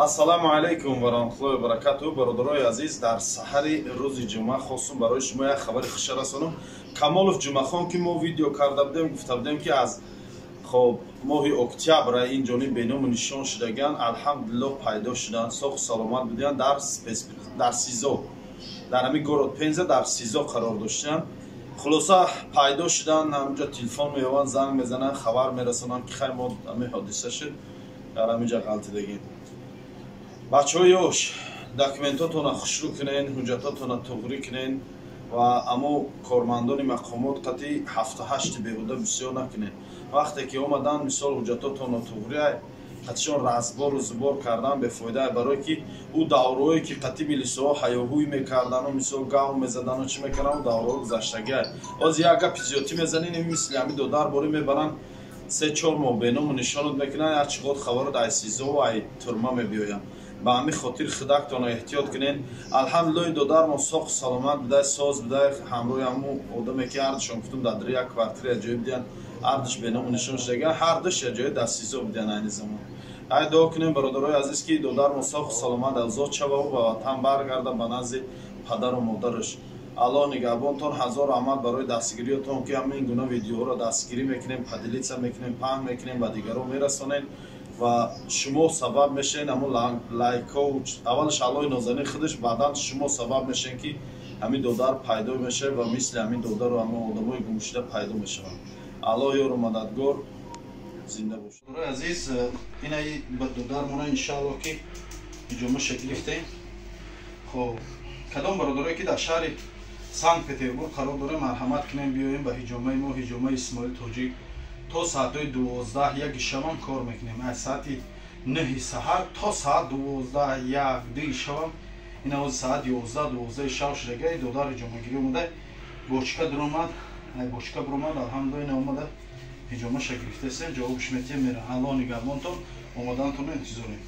Ассаламу алайкум ва раҳматуллоҳи ва баракатуҳ. Бародарои азиз, дар саҳари рӯзи ҷумъа хостум барои шумо як хабари хуша расонам. Камолов Ҷумъахон ки мо видео карда будем, гуфта будем ки аз моҳи октябр ин ҷониб беному нишон шудаган алҳамдулиллоҳ пайдо шуданд, соҳу саломат буданд. дар СИЗО, дар ҳамин город Пенза дар СИЗО қарор доштанд. хулоса пайдо шуданд. ҳаминҷо телефон меёванд, занг мезананд, хабар мерасонанд ки хай мо ҳамин ҳодиса шуд, дар ҳаминҷа ғалтидагем. бачаҳои ёш, документотона хушрӯ кунен, ҳуҷҷатотона туғрӣ кунен ва аммо кормандони мақомот қатъи 7-8 беҳуда бисёр накунен. вақте ки омадан мисол ҳуҷҷатотона туғрӣ қатъишон разбору зубор кардан бефоида, барое ки ӯ давраҳое ки қатъи милисоҳо ҳаёҳӯй мекардану мисол гав мезадану чӣ мекардан, ӯ давраҳо гузаштагиа. ҳозир як гапи зиёдтӣ мезанин, мисли ҳамин додар борӣ мебаранд 3-4 моҳ беному нишонот мекунанд, як чиқод хабарот ай СИЗО ва ай турма мебиёям. ба ҳамин хотир худактона эҳтиёт кунен. алҳамдулиллоҳи додар мо соҳу саломат будай, соз будай, ҳамроҳи ҳамун одаме ки ардушон гуфтум дар дори як квартира ҷои будиян, ардуш беному нишон шудаган, ҳардуш ҷои дар СИЗО будиян айни замон. ай дуо кунем бародарои азиз ки додар мо соҳу саломат озод шававу ба ватан баргарда ба назди падару модараш. аллоҳ нигаҳбонтон. ҳазор раҳмат барои дастгириётон ки ҳамин гуна видеоҳоро дастгирӣ мекунем, падилица мекунем, паҳн мекунем, ба дигарон мерасонем ва шумо сабаб мешен. ҳамун лайкҳо аввалаш аллоҳи нозанин худаш, баъдан шумо сабаб мешен ки ҳамин додар пайдо мешавад ва мисли ҳамин додару ҳамин одамои гумшуда пайдо мешаванд. аллоҳ ёру мададгор зинда бошад. бародарои азиз, ина ба додар мона иншааллоҳ ки ҳиҷома шакл гирифтем. хоб кадом бародарое ки дар шаҳри Санкт Петербург қарор дорем, марҳамат кунем биёем ба ҳиҷомаи мо, ҳиҷомаи Исмоил Тоҷик. то соати 12 шабам кор мекунем. аз соати 9 саҳар то соат 12 шабам. ин ҳозир соат 11 шав шудага. додар ҳиҷомагирӣ омада, бочка дуромад, бочка буромад, алҳамдулиллоҳ ин омада ҳиҷома шакл гирифтасем, ҷавобш метиҳем мера. аллоҳ нигаҳбонтон, омадантонро интизорем.